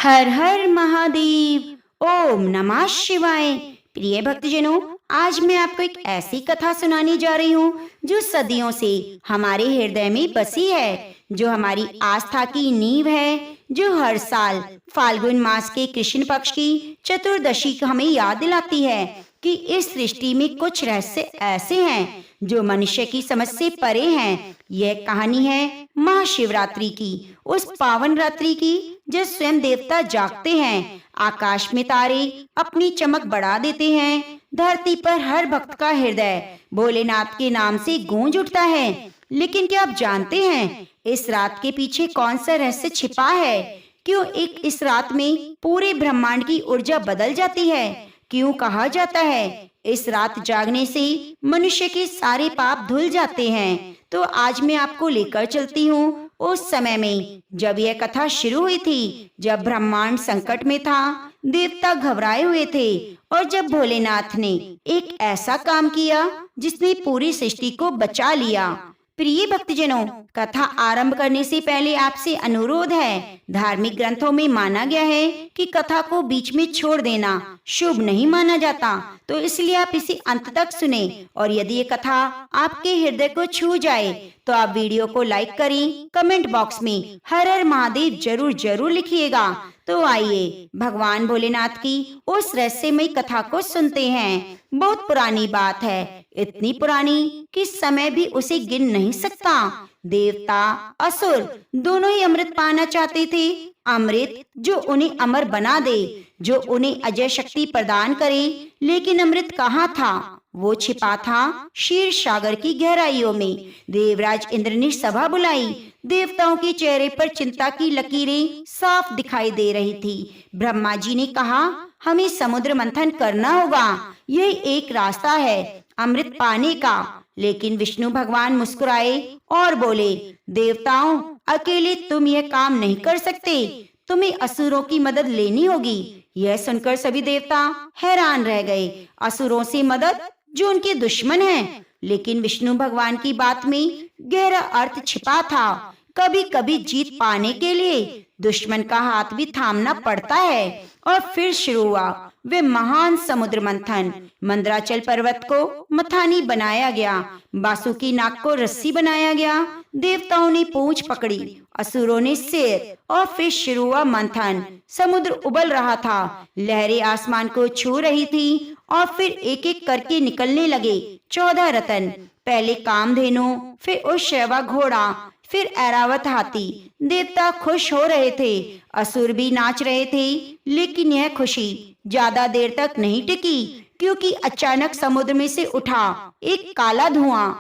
हर हर महादेव। ओम नमः शिवाय। प्रिय भक्तजनों, आज मैं आपको एक ऐसी कथा सुनाने जा रही हूँ जो सदियों से हमारे हृदय में बसी है, जो हमारी आस्था की नींव है, जो हर साल फाल्गुन मास के कृष्ण पक्ष की चतुर्दशी को हमें याद दिलाती है कि इस सृष्टि में कुछ रहस्य ऐसे हैं जो मनुष्य की समझ से परे हैं। यह कहानी है महाशिवरात्रि की, उस पावन रात्रि की जब स्वयं देवता जागते हैं, आकाश में तारे अपनी चमक बढ़ा देते हैं, धरती पर हर भक्त का हृदय भोलेनाथ के नाम से गूंज उठता है। लेकिन क्या आप जानते हैं इस रात के पीछे कौन सा रहस्य छिपा है? क्यों इस रात में पूरे ब्रह्मांड की ऊर्जा बदल जाती है? क्यों कहा जाता है इस रात जागने से मनुष्य के सारे पाप धुल जाते हैं? तो आज मैं आपको लेकर चलती हूँ उस समय में जब यह कथा शुरू हुई थी, जब ब्रह्मांड संकट में था, देवता घबराए हुए थे और जब भोलेनाथ ने एक ऐसा काम किया जिसने पूरी सृष्टि को बचा लिया। प्रिय भक्तजनों, कथा आरंभ करने से पहले आपसे अनुरोध है, धार्मिक ग्रंथों में माना गया है कि कथा को बीच में छोड़ देना शुभ नहीं माना जाता, तो इसलिए आप इसे अंत तक सुने। और यदि ये कथा आपके हृदय को छू जाए तो आप वीडियो को लाइक करें, कमेंट बॉक्स में हर हर महादेव जरूर जरूर लिखिएगा। तो आइए भगवान भोलेनाथ की उस रहस्यमयी कथा को सुनते हैं। बहुत पुरानी बात है, इतनी पुरानी कि समय भी उसे गिन नहीं सकता। देवता असुर दोनों ही अमृत पाना चाहते थे, अमृत जो उन्हें अमर बना दे, जो उन्हें अजय शक्ति प्रदान करे। लेकिन अमृत कहाँ था? वो छिपा था क्षीर सागर की गहराइयों में। देवराज इंद्र ने सभा बुलाई। देवताओं के चेहरे पर चिंता की लकीरें साफ दिखाई दे रही थी। ब्रह्मा जी ने कहा, हमें समुद्र मंथन करना होगा, यह एक रास्ता है अमृत पाने का। लेकिन विष्णु भगवान मुस्कुराए और बोले, देवताओं, अकेले तुम यह काम नहीं कर सकते, तुम्हें असुरों की मदद लेनी होगी। यह सुनकर सभी देवता हैरान रह गए। असुरों से मदद जो उनके दुश्मन हैं। लेकिन विष्णु भगवान की बात में गहरा अर्थ छिपा था। कभी कभी जीत पाने के लिए दुश्मन का हाथ भी थामना पड़ता है। और फिर शुरू हुआ वे महान समुद्र मंथन। मंदराचल पर्वत को मथानी बनाया गया, बासुकी नाग को रस्सी बनाया गया, देवताओं ने पूंछ पकड़ी, असुरों ने सिर, और फिर शुरू हुआ मंथन। समुद्र उबल रहा था, लहरें आसमान को छू रही थी और फिर एक एक करके निकलने लगे 14 रतन। पहले कामधेनु, फिर उषैवा घोड़ा, फिर ऐरावत हाथी। देवता खुश हो रहे थे, असुर भी नाच रहे थे। लेकिन यह खुशी ज्यादा देर तक नहीं टिकी, क्योंकि अचानक समुद्र में से उठा एक काला धुआं।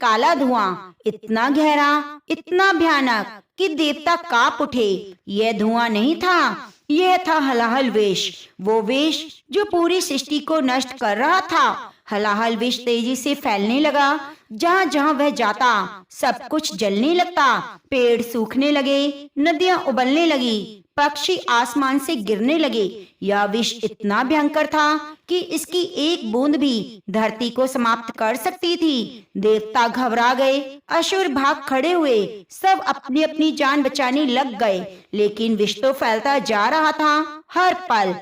काला धुआं इतना गहरा, इतना भयानक कि देवता कांप उठे। यह धुआं नहीं था, यह था हलाहल विष, वो विष जो पूरी सृष्टि को नष्ट कर रहा था। हलाहल विष तेजी से फैलने लगा। जहाँ जहाँ वह जाता सब कुछ जलने लगता। पेड़ सूखने लगे, नदियां उबलने लगी, पक्षी आसमान से गिरने लगे। यह विष इतना भयंकर था कि इसकी एक बूंद भी धरती को समाप्त कर सकती थी। देवता घबरा गए, असुर भाग खड़े हुए, सब अपनी अपनी जान बचाने लग गए। लेकिन विष तो फैलता जा रहा था। हर पल,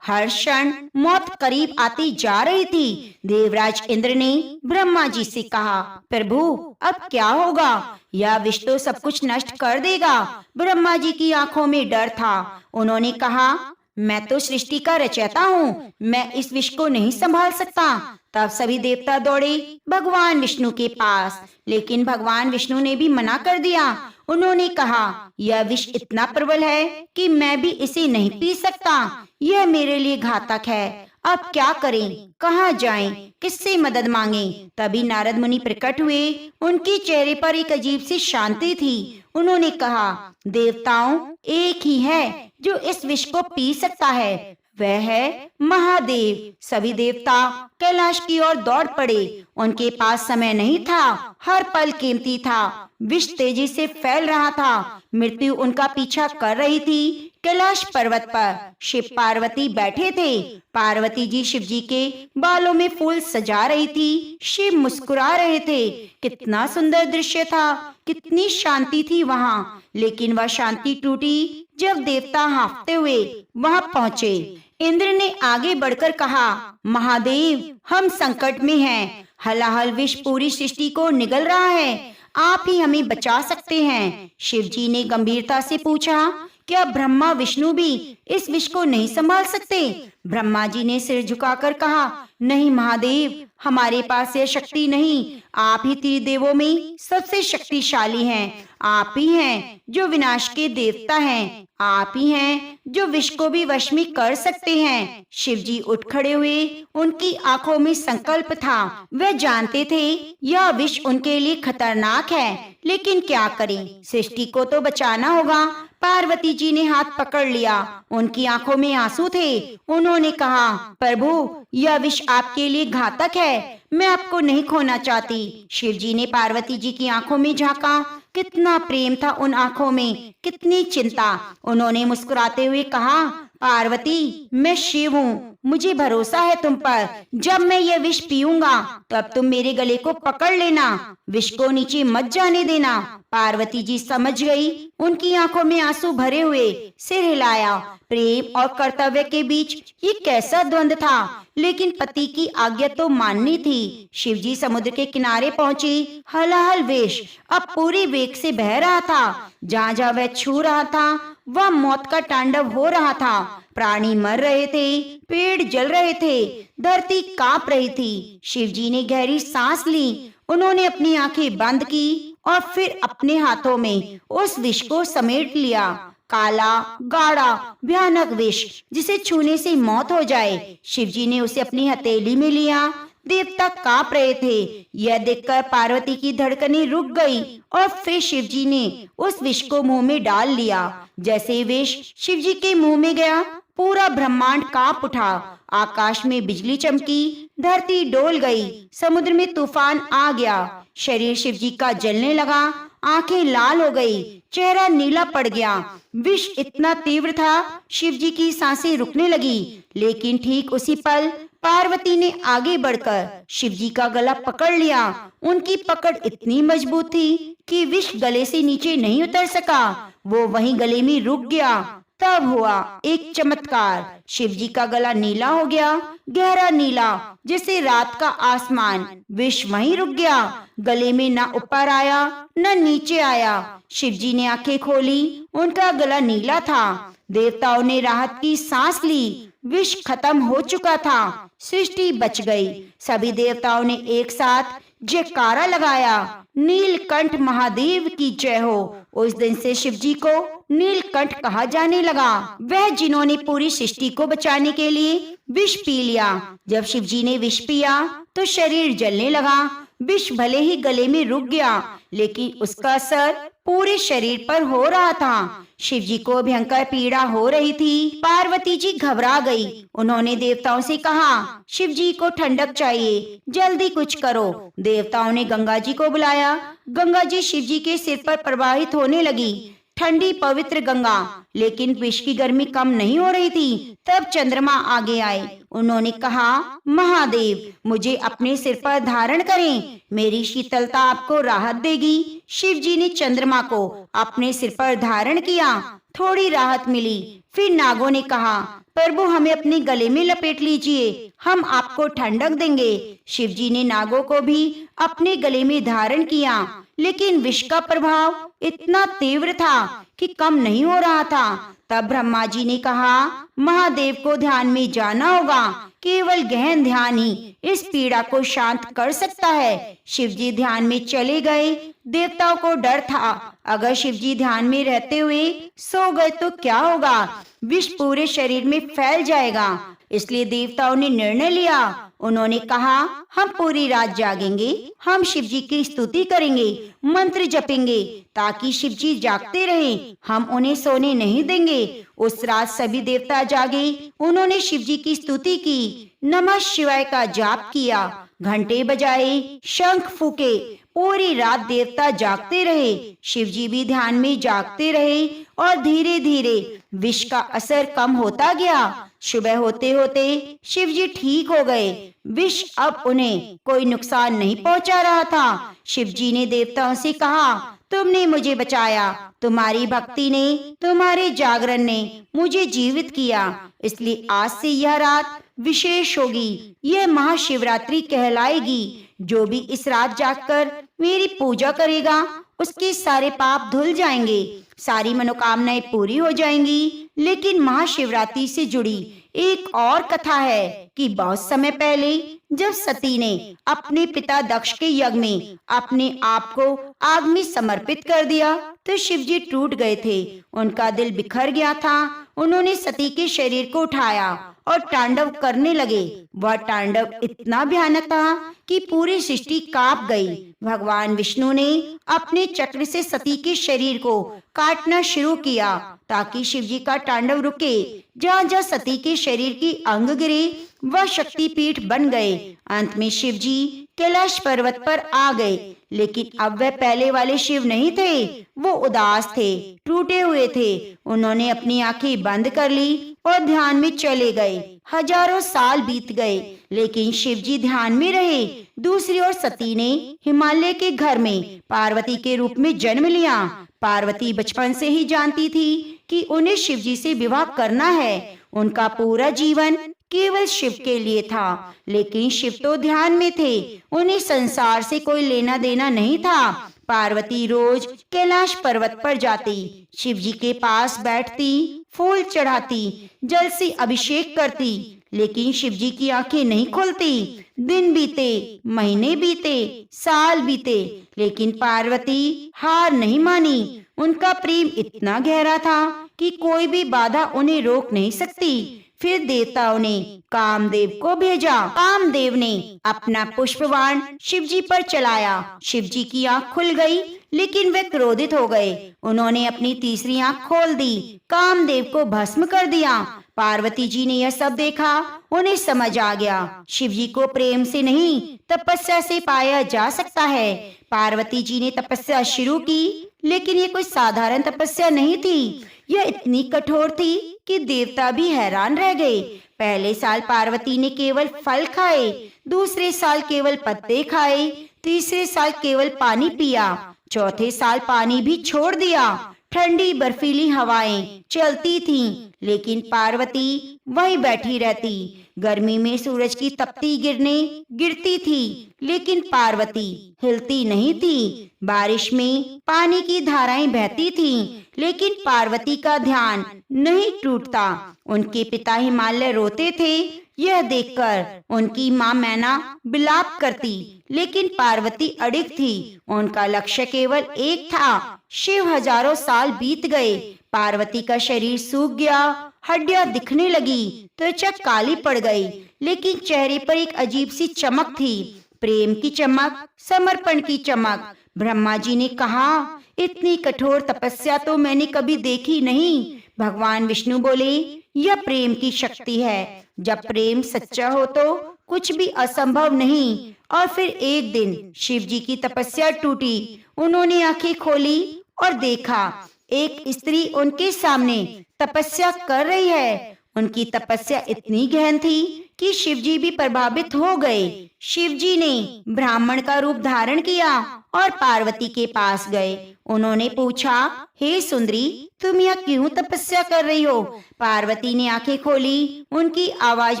हर क्षण मौत करीब आती जा रही थी। देवराज इंद्र ने ब्रह्मा जी से कहा, प्रभु, अब क्या होगा? यह विष तो सब कुछ नष्ट कर देगा। ब्रह्मा जी की आंखों में डर था। उन्होंने कहा, मैं तो सृष्टि का रचयिता हूँ, मैं इस विष को नहीं संभाल सकता। तब सभी देवता दौड़े भगवान विष्णु के पास, लेकिन भगवान विष्णु ने भी मना कर दिया। उन्होंने कहा, यह विष इतना प्रबल है कि मैं भी इसे नहीं पी सकता, यह मेरे लिए घातक है। अब क्या करें, कहाँ जाएं, किससे मदद मांगें? तभी नारद मुनि प्रकट हुए। उनके चेहरे पर एक अजीब सी शांति थी। उन्होंने कहा, देवताओं, एक ही है जो इस विष को पी सकता है, वह है महादेव। सभी देवता कैलाश की ओर दौड़ पड़े। उनके पास समय नहीं था, हर पल कीमती था। विष तेजी से फैल रहा था, मृत्यु उनका पीछा कर रही थी। कैलाश पर्वत पर शिव पार्वती बैठे थे। पार्वती जी शिव जी के बालों में फूल सजा रही थी। शिव मुस्कुरा रहे थे। कितना सुंदर दृश्य था, कितनी शांति थी वहाँ। लेकिन वह शांति टूटी जब देवता हांफते हुए वहाँ पहुँचे। इंद्र ने आगे बढ़कर कहा, महादेव, हम संकट में हैं। हलाहल विष पूरी सृष्टि को निगल रहा है। आप ही हमें बचा सकते हैं। शिव जी ने गंभीरता से पूछा, क्या ब्रह्मा विष्णु भी इस विष को नहीं संभाल सकते? ब्रह्मा जी ने सिर झुकाकर कहा, नहीं महादेव, हमारे पास यह शक्ति नहीं। आप ही त्रिदेवों में सबसे शक्तिशाली हैं। आप ही हैं जो विनाश के देवता हैं। आप ही हैं जो विष को भी वश में कर सकते हैं। शिव जी उठ खड़े हुए। उनकी आंखों में संकल्प था। वे जानते थे यह विष उनके लिए खतरनाक है, लेकिन क्या करें, सृष्टि को तो बचाना होगा। पार्वती जी ने हाथ पकड़ लिया। उनकी आंखों में आंसू थे। उन्होंने कहा, प्रभु, यह विष आपके लिए घातक है। मैं आपको नहीं खोना चाहती। शिव जी ने पार्वती जी की आंखों में झांका। कितना प्रेम था उन आंखों में, कितनी चिंता। उन्होंने मुस्कुराते हुए कहा, पार्वती, मैं शिव हूँ, मुझे भरोसा है तुम पर। जब मैं ये विष पीऊंगा तब तुम मेरे गले को पकड़ लेना, विष को नीचे मत जाने देना। पार्वती जी समझ गई। उनकी आंखों में आंसू भरे हुए सिर हिलाया। प्रेम और कर्तव्य के बीच ये कैसा द्वंद था, लेकिन पति की आज्ञा तो माननी थी। शिवजी समुद्र के किनारे पहुंचे। हलाहल विष अब पूरी वेग से बह रहा था। जहाँ जहाँ वह छू रहा था वह मौत का तांडव हो रहा था। प्राणी मर रहे थे, पेड़ जल रहे थे, धरती कांप रही थी। शिवजी ने गहरी सांस ली। उन्होंने अपनी आंखें बंद की और फिर अपने हाथों में उस विष को समेट लिया। काला, गाढ़ा, भयानक विष, जिसे छूने से मौत हो जाए। शिवजी ने उसे अपनी हथेली में लिया। देवता कांप रहे थे। यह देखकर पार्वती की धड़कनें रुक गई और फिर शिवजी ने उस विष को मुंह में डाल लिया। जैसे विष शिवजी के मुंह में गया, पूरा ब्रह्मांड कांप उठा। आकाश में बिजली चमकी, धरती डोल गई, समुद्र में तूफान आ गया। शरीर शिवजी का जलने लगा, आंखें लाल हो गई, चेहरा नीला पड़ गया। विष इतना तीव्र था, शिवजी की सांसें रुकने लगी। लेकिन ठीक उसी पल पार्वती ने आगे बढ़कर शिवजी का गला पकड़ लिया। उनकी पकड़ इतनी मजबूत थी कि विष गले से नीचे नहीं उतर सका। वो वहीं गले में रुक गया। तब हुआ एक चमत्कार। शिवजी का गला नीला हो गया, गहरा नीला, जैसे रात का आसमान। विष वहीं रुक गया। गले में न ऊपर आया न नीचे आया। शिवजी ने आंखें खोली। उनका गला नीला था। देवताओं ने राहत की सांस ली। विष खत्म हो चुका था। सृष्टि बच गई। सभी देवताओं ने एक साथ जयकारा लगाया, नीलकंठ महादेव की जय हो। उस दिन से शिवजी को नीलकंठ कहा जाने लगा। वह जिन्होंने पूरी सृष्टि को बचाने के लिए विष पी लिया। जब शिवजी ने विष पिया तो शरीर जलने लगा। विष भले ही गले में रुक गया, लेकिन उसका असर पूरे शरीर पर हो रहा था। शिवजी को भयंकर पीड़ा हो रही थी। पार्वती जी घबरा गई। उन्होंने देवताओं से कहा, शिवजी को ठंडक चाहिए, जल्दी कुछ करो। देवताओं ने गंगा जी को बुलाया। गंगा जी शिवजी के सिर पर प्रवाहित होने लगी। ठंडी पवित्र गंगा। लेकिन विष की गर्मी कम नहीं हो रही थी। तब चंद्रमा आगे आए। उन्होंने कहा, महादेव, मुझे अपने सिर पर धारण करें, मेरी शीतलता आपको राहत देगी। शिवजी ने चंद्रमा को अपने सिर पर धारण किया। थोड़ी राहत मिली। फिर नागों ने कहा, प्रभु, हमें अपने गले में लपेट लीजिए, हम आपको ठंडक देंगे। शिवजी ने नागों को भी अपने गले में धारण किया। लेकिन विष का प्रभाव इतना तीव्र था कि कम नहीं हो रहा था। तब ब्रह्मा जी ने कहा, महादेव को ध्यान में जाना होगा। केवल गहन ध्यान ही इस पीड़ा को शांत कर सकता है। शिवजी ध्यान में चले गए। देवताओं को डर था, अगर शिवजी ध्यान में रहते हुए सो गए तो क्या होगा? विष पूरे शरीर में फैल जाएगा। इसलिए देवताओं ने निर्णय लिया। उन्होंने कहा, हम पूरी रात जागेंगे, हम शिवजी की स्तुति करेंगे, मंत्र जपेंगे, ताकि शिवजी जागते रहें। हम उन्हें सोने नहीं देंगे। उस रात सभी देवता जागे। उन्होंने शिवजी की स्तुति की, नमः शिवाय का जाप किया, घंटे बजाए, शंख फूके। पूरी रात देवता जागते रहे, शिवजी भी ध्यान में जागते रहे और धीरे धीरे विष का असर कम होता गया। सुबह होते होते शिवजी ठीक हो गए। विष अब उन्हें कोई नुकसान नहीं पहुंचा रहा था। शिवजी ने देवताओं से कहा, तुमने मुझे बचाया, तुम्हारी भक्ति ने, तुम्हारे जागरण ने मुझे जीवित किया, इसलिए आज से यह रात विशेष होगी, यह महाशिवरात्रि कहलाएगी। जो भी इस रात जागकर मेरी पूजा करेगा उसके सारे पाप धुल जाएंगे, सारी मनोकामनाएं पूरी हो जाएंगी। लेकिन महाशिवरात्रि से जुड़ी एक और कथा है कि बहुत समय पहले जब सती ने अपने पिता दक्ष के यज्ञ में अपने आप को आग में समर्पित कर दिया तो शिवजी टूट गए थे, उनका दिल बिखर गया था। उन्होंने सती के शरीर को उठाया और तांडव करने लगे। वह तांडव इतना भयानक था कि पूरी सृष्टि कांप गई। भगवान विष्णु ने अपने चक्र से सती के शरीर को काटना शुरू किया ताकि शिवजी का तांडव रुके। जहाँ जहाँ सती के शरीर की अंग गिरे वह शक्तिपीठ बन गए। अंत में शिवजी कैलाश पर्वत पर आ गए, लेकिन अब वह पहले वाले शिव नहीं थे, वो उदास थे, टूटे हुए थे। उन्होंने अपनी आंखें बंद कर ली और ध्यान में चले गए। हजारों साल बीत गए, लेकिन शिवजी ध्यान में रहे। दूसरी ओर सती ने हिमालय के घर में पार्वती के रूप में जन्म लिया। पार्वती बचपन से ही जानती थी कि उन्हें शिवजी से विवाह करना है। उनका पूरा जीवन केवल शिव के लिए था, लेकिन शिव तो ध्यान में थे, उन्हें संसार से कोई लेना देना नहीं था। पार्वती रोज कैलाश पर्वत पर जाती, शिवजी के पास बैठती, फूल चढ़ाती, जल से अभिषेक करती, लेकिन शिवजी की आंखें नहीं खुलती। दिन बीते, महीने बीते, साल बीते, लेकिन पार्वती हार नहीं मानी। उनका प्रेम इतना गहरा था कि कोई भी बाधा उन्हें रोक नहीं सकती। फिर देवताओं ने कामदेव को भेजा। कामदेव ने अपना पुष्पबाण शिवजी पर चलाया। शिवजी की आंख खुल गई, लेकिन वे क्रोधित हो गए। उन्होंने अपनी तीसरी आंख खोल दी, कामदेव को भस्म कर दिया। पार्वती जी ने यह सब देखा, उन्हें समझ आ गया शिवजी को प्रेम से नहीं तपस्या से पाया जा सकता है। पार्वती जी ने तपस्या शुरू की, लेकिन ये कोई साधारण तपस्या नहीं थी, यह इतनी कठोर थी कि देवता भी हैरान रह गए। पहले साल पार्वती ने केवल फल खाए, दूसरे साल केवल पत्ते खाए, तीसरे साल केवल पानी पिया, चौथे साल पानी भी छोड़ दिया। ठंडी बर्फीली हवाएं चलती थीं, लेकिन पार्वती वहीं बैठी रहती। गर्मी में सूरज की तपती किरणें गिरती थी, लेकिन पार्वती हिलती नहीं थी। बारिश में पानी की धाराएं बहती थीं, लेकिन पार्वती का ध्यान नहीं टूटता। उनके पिता हिमालय रोते थे, यह देखकर उनकी माँ मैना बिलाप करती, लेकिन पार्वती अडिग थी। उनका लक्ष्य केवल एक था। शिव हजारों साल बीत गए, पार्वती का शरीर सूख गया, हड्डियां दिखने लगी, त्वचा काली पड़ गई, लेकिन चेहरे पर एक अजीब सी चमक थी, प्रेम की चमक, समर्पण की चमक। ब्रह्मा जी ने कहा, इतनी कठोर तपस्या तो मैंने कभी देखी नहीं। भगवान विष्णु बोले, यह प्रेम की शक्ति है। जब प्रेम सच्चा हो तो कुछ भी असंभव नहीं। और फिर एक दिन शिव जी की तपस्या टूटी। उन्होंने आंखें खोली और देखा एक स्त्री उनके सामने तपस्या कर रही है। उनकी तपस्या इतनी गहन थी कि शिवजी भी प्रभावित हो गए। शिवजी ने ब्राह्मण का रूप धारण किया और पार्वती के पास गए। उन्होंने पूछा, हे सुंदरी, तुम यहाँ क्यों तपस्या कर रही हो? पार्वती ने आंखें खोली, उनकी आवाज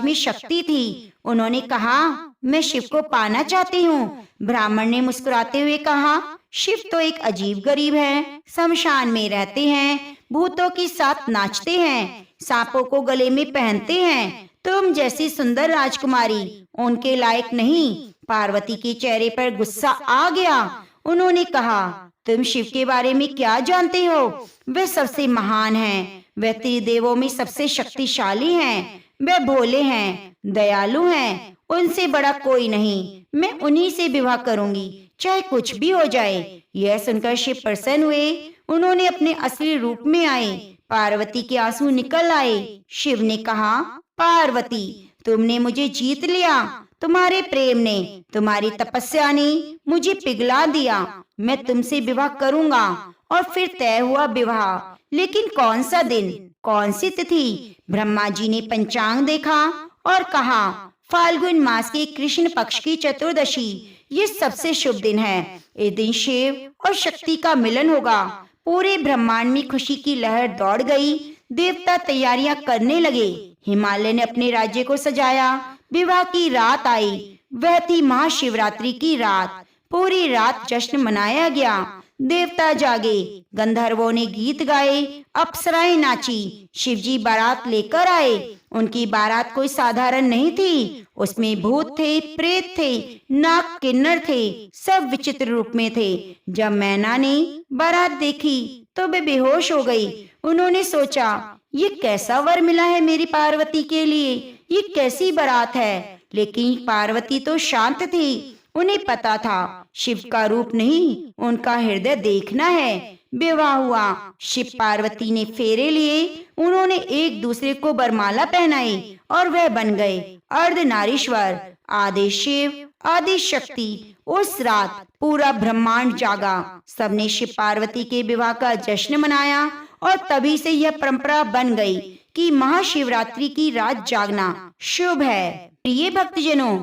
में शक्ति थी। उन्होंने कहा, मैं शिव को पाना चाहती हूँ। ब्राह्मण ने मुस्कुराते हुए कहा, शिव तो एक अजीब गरीब है, शमशान में रहते हैं, भूतों के साथ नाचते हैं, सांपों को गले में पहनते हैं। तुम जैसी सुंदर राजकुमारी उनके लायक नहीं। पार्वती के चेहरे पर गुस्सा आ गया। उन्होंने कहा, तुम शिव के बारे में क्या जानते हो? वे सबसे महान हैं, वे त्रिदेवों में सबसे शक्तिशाली हैं, वे भोले हैं, दयालु हैं, उनसे बड़ा कोई नहीं। मैं उन्हीं से विवाह करूंगी, चाहे कुछ भी हो जाए। यह सुनकर शिव प्रसन्न हुए। उन्होंने अपने असली रूप में आए। पार्वती के आंसू निकल आए। शिव ने कहा, पार्वती, तुमने मुझे जीत लिया। तुम्हारे प्रेम ने, तुम्हारी तपस्या ने मुझे पिघला दिया। मैं तुमसे विवाह करूंगा। और फिर तय हुआ विवाह। लेकिन कौन सा दिन, कौन सी तिथि? ब्रह्मा जी ने पंचांग देखा और कहा, फाल्गुन मास के कृष्ण पक्ष की चतुर्दशी ये सबसे शुभ दिन है। इस दिन शिव और शक्ति का मिलन होगा। पूरे ब्रह्मांड में खुशी की लहर दौड़ गई। देवता तैयारियां करने लगे। हिमालय ने अपने राज्य को सजाया। विवाह की रात आई। वह थी महाशिवरात्रि की रात। पूरी रात जश्न मनाया गया। देवता जागे, गंधर्वों ने गीत गाए, अप्सराएं नाची, शिवजी बारात लेकर आए। उनकी बारात कोई साधारण नहीं थी। उसमें भूत थे, प्रेत थे, नाग किन्नर थे, सब विचित्र रूप में थे। जब मैना ने बारात देखी तो वे बेहोश हो गई। उन्होंने सोचा, ये कैसा वर मिला है मेरी पार्वती के लिए, ये कैसी बारात है। लेकिन पार्वती तो शांत थी। उन्हें पता था शिव का रूप नहीं, उनका हृदय देखना है। विवाह हुआ। शिव पार्वती ने फेरे लिए। उन्होंने एक दूसरे को वरमाला पहनाई और वह बन गए अर्धनारीश्वर, आदि शिव, आदि शक्ति। उस रात पूरा ब्रह्मांड जागा। सबने शिव पार्वती के विवाह का जश्न मनाया और तभी से यह परंपरा बन गई कि महाशिवरात्रि की रात जागना शुभ है। प्रिय भक्तजनों,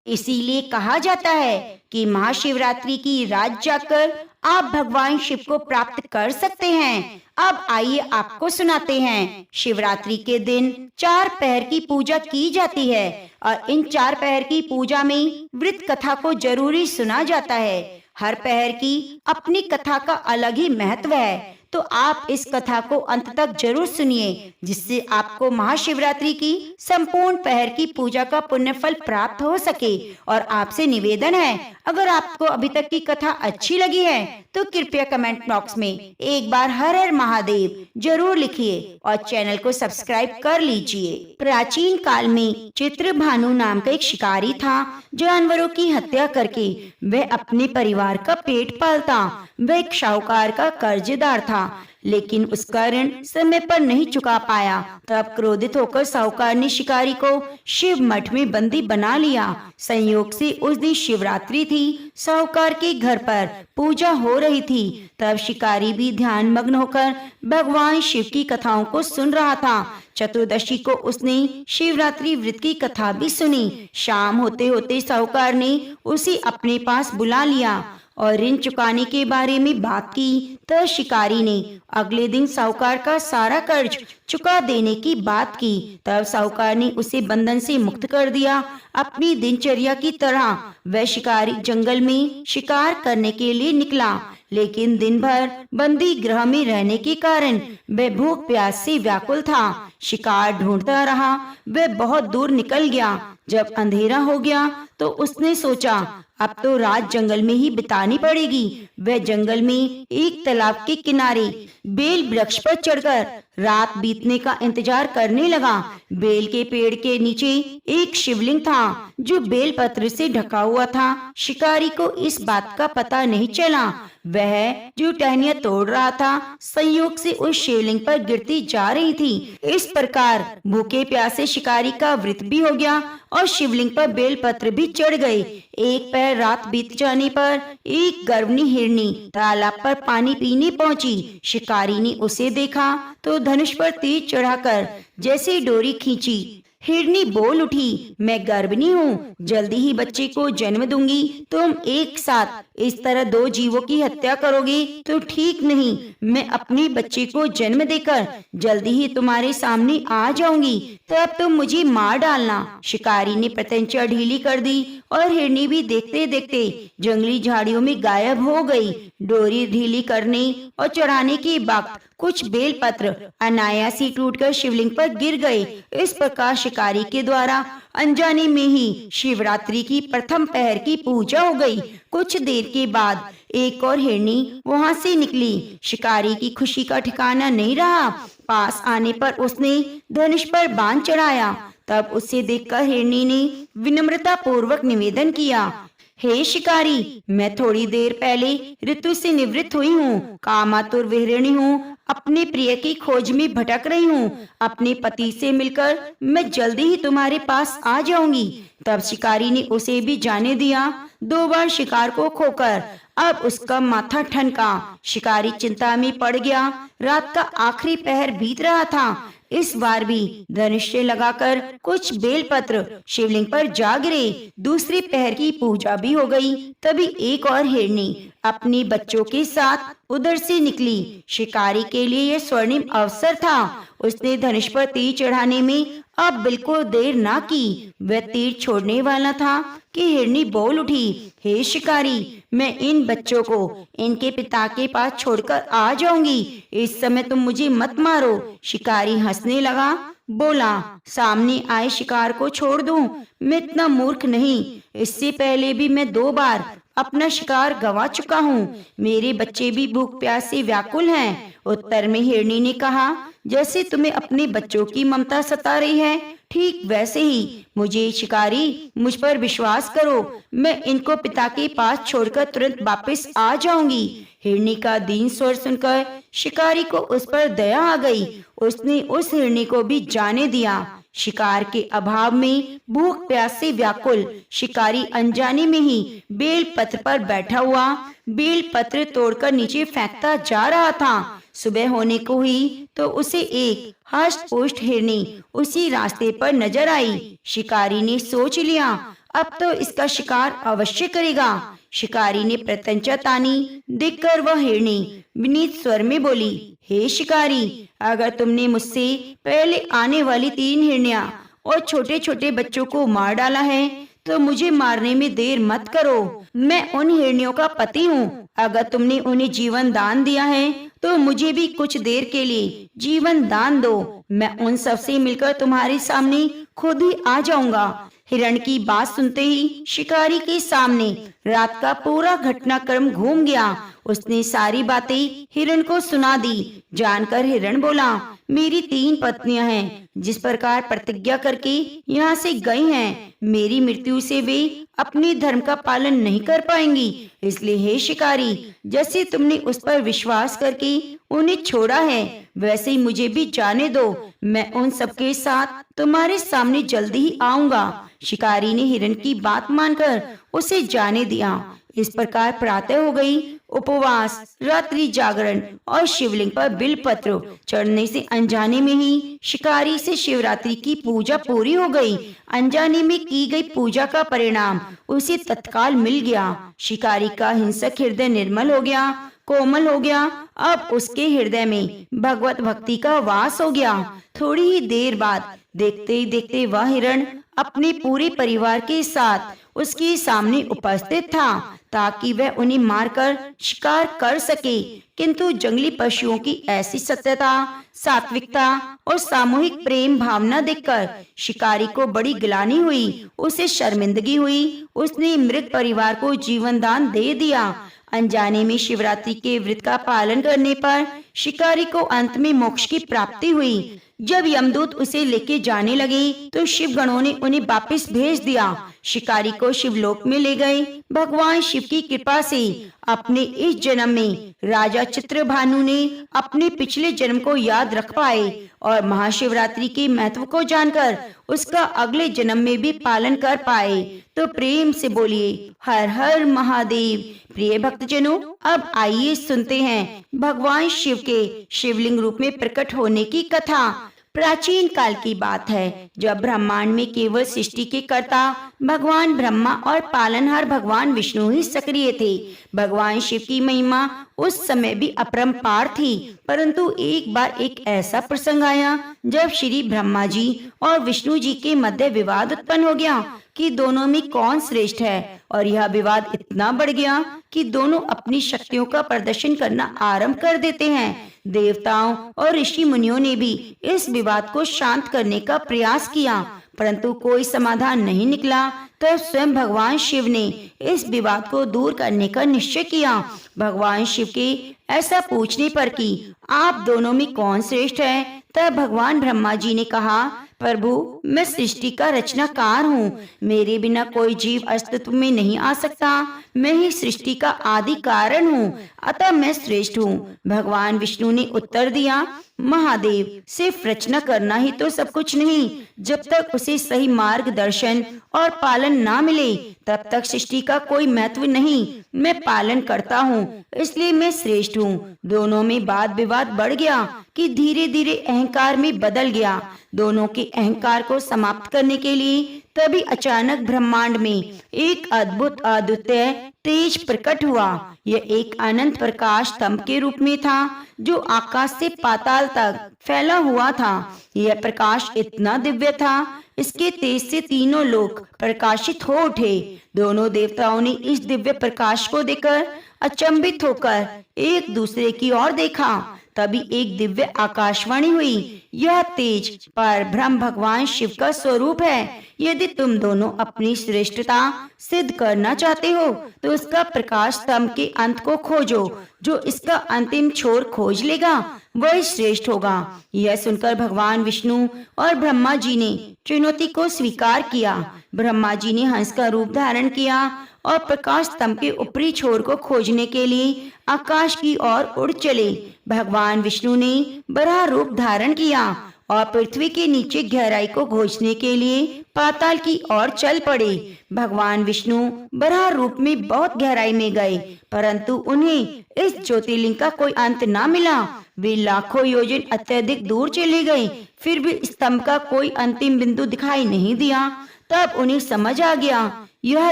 इसीलिए कहा जाता है कि महाशिवरात्रि की रात जाकर आप भगवान शिव को प्राप्त कर सकते हैं। अब आइए आपको सुनाते हैं। शिवरात्रि के दिन 4 पहर की पूजा की जाती है और इन 4 पहर की पूजा में वृत कथा को जरूरी सुना जाता है। हर पहर की अपनी कथा का अलग ही महत्व है, तो आप इस कथा को अंत तक जरूर सुनिए, जिससे आपको महाशिवरात्रि की संपूर्ण पहर की पूजा का पुण्य फल प्राप्त हो सके। और आपसे निवेदन है, अगर आपको अभी तक की कथा अच्छी लगी है तो कृपया कमेंट बॉक्स में एक बार हर हर महादेव जरूर लिखिए और चैनल को सब्सक्राइब कर लीजिए। प्राचीन काल में चित्रभानु नाम का एक शिकारी था। जानवरों की हत्या करके वह अपने परिवार का पेट पालता। वह एक साहूकार का कर्जदार था, लेकिन उसका ऋण समय पर नहीं चुका पाया। तब क्रोधित होकर साहूकार ने शिकारी को शिव मठ में बंदी बना लिया। संयोग से उस दिन शिवरात्रि थी। साहूकार के घर पर पूजा हो रही थी। तब शिकारी भी ध्यान मग्न होकर भगवान शिव की कथाओं को सुन रहा था। चतुर्दशी को उसने शिवरात्रि व्रत की कथा भी सुनी। शाम होते होते साहूकार ने उसे अपने पास बुला लिया और ऋण चुकाने के बारे में बात की। तो शिकारी ने अगले दिन साहूकार का सारा कर्ज चुका देने की बात की। तब साहूकार ने उसे बंधन से मुक्त कर दिया। अपनी दिनचर्या की तरह वह शिकारी जंगल में शिकार करने के लिए निकला, लेकिन दिन भर बंदी गृह में रहने के कारण वह भूख प्यास से व्याकुल था। शिकार ढूंढता रहा। वह बहुत दूर निकल गया। जब अंधेरा हो गया तो उसने सोचा, अब तो रात जंगल में ही बितानी पड़ेगी। वह जंगल में एक तालाब के किनारे बेल वृक्ष पर चढ़कर रात बीतने का इंतजार करने लगा। बेल के पेड़ के नीचे एक शिवलिंग था जो बेल पत्र से ढका हुआ था। शिकारी को इस बात का पता नहीं चला। वह जो टहनियां तोड़ रहा था संयोग से उस शिवलिंग पर गिरती जा रही थी। इस प्रकार भूखे प्यासे शिकारी का व्रत भी हो गया और शिवलिंग पर बेल पत्र भी चढ़ गए। एक पैर रात बीत जाने पर एक गर्भनी हिरनी तालाब पर पानी पीने पहुंची। शिकारी ने उसे देखा तो धनुष पर तीर चढ़ाकर जैसे डोरी खींची। हिरनी बोल उठी, मैं गर्भिणी हूँ, जल्दी ही बच्चे को जन्म दूंगी। तुम एक साथ इस तरह 2 जीवों की हत्या करोगे तो ठीक नहीं। मैं अपने बच्चे को जन्म देकर जल्दी ही तुम्हारे सामने आ जाऊंगी, तब तुम मुझे मार डालना। शिकारी ने प्रत्यंचा ढीली कर दी और हिरनी भी देखते देखते जंगली झाड़ियों में गायब हो गई। डोरी ढीली करने और चढ़ाने के वक्त कुछ बेलपत्र अनायास ही टूटकर शिवलिंग पर गिर गए। इस प्रकार शिकारी के द्वारा अनजाने में ही शिवरात्रि की प्रथम पहर की पूजा हो गई। कुछ देर के बाद एक और हिरनी वहां से निकली। शिकारी की खुशी का ठिकाना नहीं रहा। पास आने पर उसने धनुष पर बाण चढ़ाया। तब उसे देखकर हिरनी ने विनम्रता पूर्वक निवेदन किया, हे शिकारी, मैं थोड़ी देर पहले ऋतु से निवृत्त हुई हूँ, कामातुर विहरिणी हूँ, अपने प्रिय की खोज में भटक रही हूँ। अपने पति से मिलकर मैं जल्दी ही तुम्हारे पास आ जाऊंगी। तब शिकारी ने उसे भी जाने दिया। 2 बार शिकार को खोकर अब उसका माथा ठनका। शिकारी चिंता में पड़ गया। रात का आखिरी पहर बीत रहा था। इस बार भी धनुष से लगाकर कुछ बेलपत्र शिवलिंग पर जा गिरे। दूसरे पहर की पूजा भी हो गई। तभी एक और हिरनी अपने बच्चों के साथ उधर से निकली। शिकारी के लिए यह स्वर्णिम अवसर था। उसने धनुष पर तीर चढ़ाने में अब बिल्कुल देर ना की। वह तीर छोड़ने वाला था कि हिरनी बोल उठी, हे शिकारी, मैं इन बच्चों को इनके पिता के पास छोड़कर आ जाऊंगी। इस समय तुम मुझे मत मारो। शिकारी हंसने लगा, बोला, सामने आए शिकार को छोड़ दूं? मैं इतना मूर्ख नहीं। इससे पहले भी मैं 2 बार अपना शिकार गंवा चुका हूँ। मेरे बच्चे भी भूख प्यास से व्याकुल हैं। उत्तर में हिरनी ने कहा, जैसे तुम्हें अपने बच्चों की ममता सता रही है, ठीक वैसे ही मुझे शिकारी, मुझ पर विश्वास करो, मैं इनको पिता के पास छोड़कर तुरंत वापस आ जाऊंगी। हिरनी का दीन स्वर सुनकर शिकारी को उस पर दया आ गई। उसने उस हिरनी को भी जाने दिया। शिकार के अभाव में भूख प्यास से व्याकुल शिकारी अनजाने में ही बेल पत्र पर बैठा हुआ बेल पत्र तोड़कर नीचे फेंकता जा रहा था। सुबह होने को हुई तो उसे एक हष्ट पुष्ट हिरनी उसी रास्ते पर नजर आई। शिकारी ने सोच लिया, अब तो इसका शिकार अवश्य करेगा। शिकारी ने प्रत्यंचा तानी। देखकर वह हिरनी विनीत स्वर में बोली, हे शिकारी, अगर तुमने मुझसे पहले आने वाली 3 हिरनियां और छोटे छोटे बच्चों को मार डाला है तो मुझे मारने में देर मत करो। मैं उन हिरनियों का पति हूँ। अगर तुमने उन्हें जीवन दान दिया है तो मुझे भी कुछ देर के लिए जीवन दान दो। मैं उन सब से मिलकर तुम्हारे सामने खुद ही आ जाऊंगा। हिरण की बात सुनते ही शिकारी के सामने रात का पूरा घटनाक्रम घूम गया। उसने सारी बातें हिरण को सुना दी। जानकर हिरण बोला, मेरी 3 पत्नियां हैं। जिस प्रकार प्रतिज्ञा करके यहाँ से गई हैं, मेरी मृत्यु से वे अपने धर्म का पालन नहीं कर पाएंगी। इसलिए हे शिकारी, जैसे तुमने उस पर विश्वास करके उन्हें छोड़ा है, वैसे ही मुझे भी जाने दो। मैं उन सबके साथ तुम्हारे सामने जल्दी ही आऊंगा। शिकारी ने हिरण की बात मानकर उसे जाने दिया। इस प्रकार प्रातः हो गई। उपवास, रात्रि जागरण और शिवलिंग पर बिलपत्र चढ़ने से अनजाने में ही शिकारी से शिवरात्रि की पूजा पूरी हो गई। अनजाने में की गई पूजा का परिणाम उसे तत्काल मिल गया। शिकारी का हिंसक हृदय निर्मल हो गया, कोमल हो गया। अब उसके हृदय में भगवत भक्ति का वास हो गया। थोड़ी ही देर बाद देखते ही देखते वह हिरण अपने पूरे परिवार के साथ उसके सामने उपस्थित था ताकि वह उन्हें मारकर शिकार कर सके। किंतु जंगली पशुओं की ऐसी सत्यता, सात्विकता और सामूहिक प्रेम भावना देखकर शिकारी को बड़ी गिलानी हुई। उसे शर्मिंदगी हुई। उसने मृत परिवार को जीवन दान दे दिया। अनजाने में शिवरात्रि के व्रत का पालन करने पर शिकारी को अंत में मोक्ष की प्राप्ति हुई। जब यमदूत उसे लेके जाने लगे तो शिव गणों ने उन्हें वापस भेज दिया। शिकारी को शिवलोक में ले गए। भगवान शिव की कृपा से अपने इस जन्म में राजा चित्रभानु ने अपने पिछले जन्म को याद रख पाए और महाशिवरात्रि के महत्व को जानकर उसका अगले जन्म में भी पालन कर पाए। तो प्रेम से बोलिए, हर हर महादेव। प्रिय भक्तजनों, अब आइए सुनते हैं भगवान शिव के शिवलिंग रूप में प्रकट होने की कथा। प्राचीन काल की बात है, जब ब्रह्मांड में केवल सृष्टि के कर्ता भगवान ब्रह्मा और पालनहार भगवान विष्णु ही सक्रिय थे। भगवान शिव की महिमा उस समय भी अपरंपार थी। परंतु एक बार एक ऐसा प्रसंग आया जब श्री ब्रह्मा जी और विष्णु जी के मध्य विवाद उत्पन्न हो गया कि दोनों में कौन श्रेष्ठ है। और यह विवाद इतना बढ़ गया कि दोनों अपनी शक्तियों का प्रदर्शन करना आरंभ कर देते हैं। देवताओं और ऋषि मुनियों ने भी इस विवाद को शांत करने का प्रयास किया, परंतु कोई समाधान नहीं निकला। तब स्वयं भगवान शिव ने इस विवाद को दूर करने का निश्चय किया। भगवान शिव के ऐसा पूछने पर कि आप दोनों में कौन श्रेष्ठ है, तब भगवान ब्रह्मा जी ने कहा, प्रभु, मैं सृष्टि का रचनाकार हूँ। मेरे बिना कोई जीव अस्तित्व में नहीं आ सकता। मैं ही सृष्टि का आदि कारण हूँ, अतः मैं श्रेष्ठ हूँ। भगवान विष्णु ने उत्तर दिया, महादेव, सिर्फ रचना करना ही तो सब कुछ नहीं। जब तक उसे सही मार्गदर्शन और पालन ना मिले तब तक सृष्टि का कोई महत्व नहीं। मैं पालन करता हूँ, इसलिए मैं श्रेष्ठ हूँ। दोनों में वाद विवाद बढ़ गया कि धीरे धीरे अहंकार में बदल गया। दोनों के अहंकार को समाप्त करने के लिए तभी अचानक ब्रह्मांड में एक अद्भुत अद्वितीय तेज प्रकट हुआ। यह एक अनंत प्रकाश स्तंभ के रूप में था जो आकाश से पाताल तक फैला हुआ था। यह प्रकाश इतना दिव्य था, इसके तेज से तीनों लोक प्रकाशित हो उठे। दोनों देवताओं ने इस दिव्य प्रकाश को देखकर अचंभित होकर एक दूसरे की ओर देखा। तभी एक दिव्य आकाशवाणी हुई, यह तेज पर ब्रह्म भगवान शिव का स्वरूप है। यदि तुम दोनों अपनी श्रेष्ठता सिद्ध करना चाहते हो तो उसका प्रकाश स्तंभ के अंत को खोजो। जो इसका अंतिम छोर खोज लेगा वही श्रेष्ठ होगा। यह सुनकर भगवान विष्णु और ब्रह्मा जी ने चुनौती को स्वीकार किया। ब्रह्मा जी ने हंस का रूप धारण किया और प्रकाश स्तंभ के ऊपरी छोर को खोजने के लिए आकाश की ओर उड़ चले। भगवान विष्णु ने बराह रूप धारण किया और पृथ्वी के नीचे गहराई को खोजने के लिए पाताल की ओर चल पड़े। भगवान विष्णु बराह रूप में बहुत गहराई में गए, परंतु उन्हें इस ज्योतिर्लिंग का कोई अंत ना मिला। वे लाखों योजन अत्यधिक दूर चले गए, फिर भी स्तंभ का कोई अंतिम बिंदु दिखाई नहीं दिया। तब उन्हें समझ आ गया, यह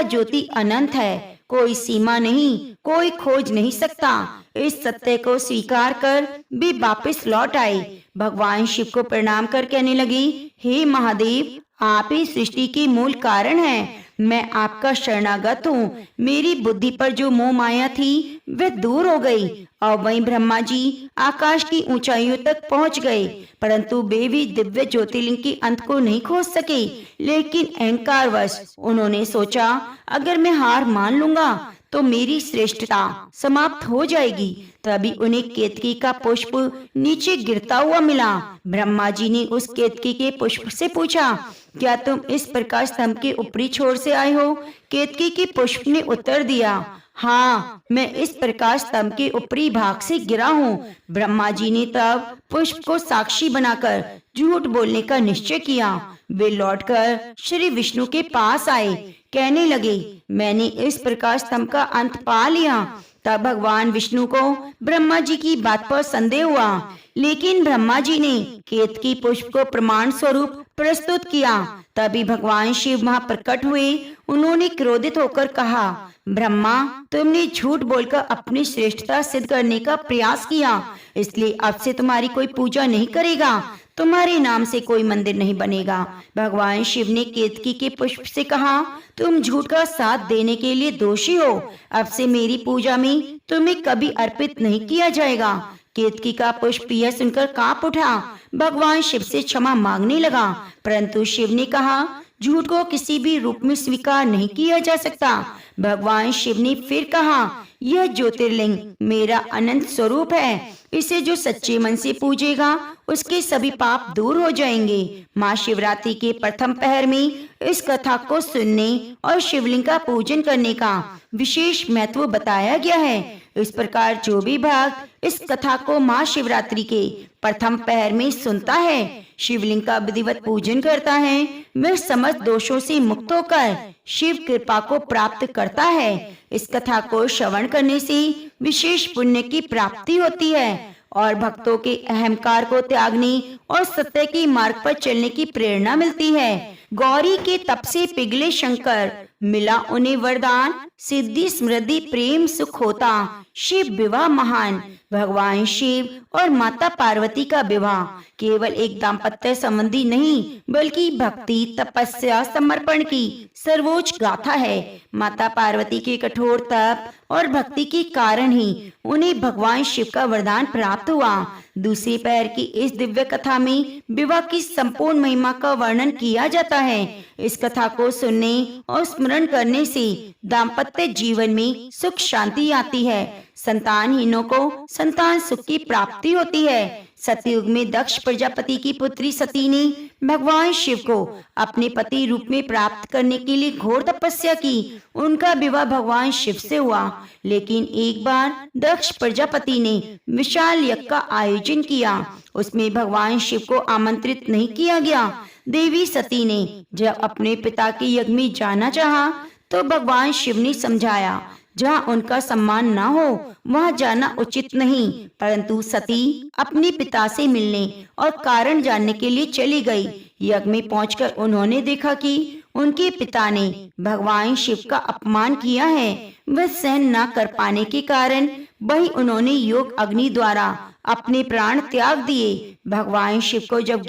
ज्योति अनंत है, कोई सीमा नहीं, कोई खोज नहीं सकता। इस सत्य को स्वीकार कर वे वापस लौट आए। भगवान शिव को प्रणाम कर कहने लगे, हे महादेव, आप ही सृष्टि के मूल कारण हैं। मैं आपका शरणागत हूँ। मेरी बुद्धि पर जो मोह माया थी वह दूर हो गई। और वहीं ब्रह्मा जी आकाश की ऊंचाइयों तक पहुँच गए, परंतु वे भी दिव्य ज्योतिर्लिंग के अंत को नहीं खोज सके। लेकिन अहंकारवश उन्होंने सोचा, अगर मैं हार मान लूंगा तो मेरी श्रेष्ठता समाप्त हो जाएगी। तभी उन्हें केतकी का पुष्प नीचे गिरता हुआ मिला। ब्रह्मा जी ने उस केतकी के पुष्प से पूछा, क्या तुम इस प्रकाश स्तंभ के ऊपरी छोर से आए हो? केतकी के पुष्प ने उत्तर दिया, हाँ, मैं इस प्रकाश स्तंभ के ऊपरी भाग से गिरा हूँ। ब्रह्मा जी ने तब पुष्प को साक्षी बनाकर झूठ बोलने का निश्चय किया। वे लौटकर श्री विष्णु के पास आए, कहने लगे, मैंने इस प्रकाश स्तंभ का अंत पा लिया। तब भगवान विष्णु को ब्रह्मा जी की बात पर संदेह हुआ, लेकिन ब्रह्मा जी ने केतकी पुष्प को प्रमाण स्वरूप प्रस्तुत किया। तभी भगवान शिव वहां प्रकट हुए। उन्होंने क्रोधित होकर कहा, ब्रह्मा, तुमने झूठ बोलकर अपनी श्रेष्ठता सिद्ध करने का प्रयास किया, इसलिए अब से तुम्हारी कोई पूजा नहीं करेगा, तुम्हारे नाम से कोई मंदिर नहीं बनेगा। भगवान शिव ने केतकी के पुष्प से कहा, तुम झूठ का साथ देने के लिए दोषी हो। अब से मेरी पूजा में तुम्हें कभी अर्पित नहीं किया जाएगा। केतकी का पुष्प यह सुनकर कांप उठा। भगवान शिव से क्षमा मांगने लगा, परंतु शिव ने कहा, झूठ को किसी भी रूप में स्वीकार नहीं किया जा सकता। भगवान शिव ने फिर कहा, यह ज्योतिर्लिंग मेरा अनंत स्वरूप है। इसे जो सच्चे मन से पूजेगा उसके सभी पाप दूर हो जाएंगे। माँ शिवरात्रि के प्रथम पहर में इस कथा को सुनने और शिवलिंग का पूजन करने का विशेष महत्व बताया गया है। इस प्रकार जो भी भक्त इस कथा को माँ शिवरात्रि के प्रथम पहर में सुनता है, शिवलिंग का विधिवत पूजन करता है, वह समस्त दोषों से मुक्त होकर शिव कृपा को प्राप्त करता है। इस कथा को श्रवण करने से विशेष पुण्य की प्राप्ति होती है और भक्तों के अहंकार को त्यागने और सत्य के मार्ग पर चलने की प्रेरणा मिलती है। गौरी के तप से पिघले शंकर, मिला उन्हें वरदान, सिद्धि समृद्धि प्रेम सुख होता। शिव विवाह महान। भगवान शिव और माता पार्वती का विवाह केवल एक दाम्पत्य संबंधी नहीं बल्कि भक्ति, तपस्या, समर्पण की सर्वोच्च गाथा है। माता पार्वती के कठोर तप और भक्ति के कारण ही उन्हें भगवान शिव का वरदान प्राप्त हुआ। दूसरी पहर की इस दिव्य कथा में विवाह की संपूर्ण महिमा का वर्णन किया जाता है। इस कथा को सुनने और स्मरण करने से दाम्पत्य जीवन में सुख शांति आती है। संतानहीनों को संतान सुख की प्राप्ति होती है। सतयुग में दक्ष प्रजापति की पुत्री सती ने भगवान शिव को अपने पति रूप में प्राप्त करने के लिए घोर तपस्या की। उनका विवाह भगवान शिव से हुआ, लेकिन एक बार दक्ष प्रजापति ने विशाल यज्ञ का आयोजन किया। उसमें भगवान शिव को आमंत्रित नहीं किया गया। देवी सती ने जब अपने पिता के यज्ञ में जाना चाहा तो भगवान शिव ने समझाया, जहाँ उनका सम्मान न हो वहाँ जाना उचित नहीं। परंतु सती अपने पिता से मिलने और कारण जानने के लिए चली गई। यज्ञ में पहुंचकर उन्होंने देखा कि उनके पिता ने भगवान शिव का अपमान किया है। वह सहन न कर पाने के कारण वही उन्होंने योग अग्नि द्वारा अपने प्राण त्याग दिए। भगवान शिव को जब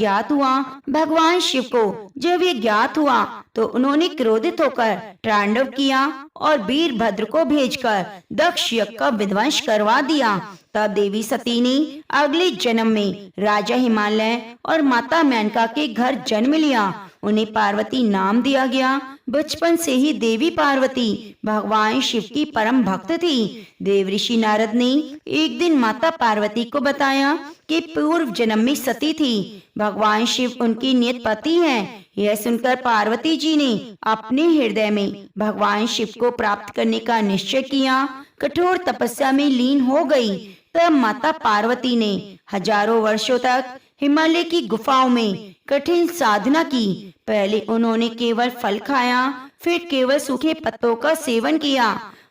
ये ज्ञात हुआ तो उन्होंने क्रोधित होकर तांडव किया और वीरभद्र को भेजकर दक्ष यज्ञ का विध्वंस करवा दिया। तब देवी सती ने अगले जन्म में राजा हिमालय और माता मेनका के घर जन्म लिया। उन्हें पार्वती नाम दिया गया। बचपन से ही देवी पार्वती भगवान शिव की परम भक्त थी। देव ऋषि नारद ने एक दिन माता पार्वती को बताया कि पूर्व जन्म में सती थी। भगवान शिव उनकी नियत पति हैं। यह सुनकर पार्वती जी ने अपने हृदय में भगवान शिव को प्राप्त करने का निश्चय किया। कठोर तपस्या में लीन हो गई। तब माता पार्वती ने हजारों वर्षों तक हिमालय की गुफाओं में कठिन साधना की। पहले उन्होंने केवल फल खाया, फिर केवल सूखे पत्तों का सेवन किया।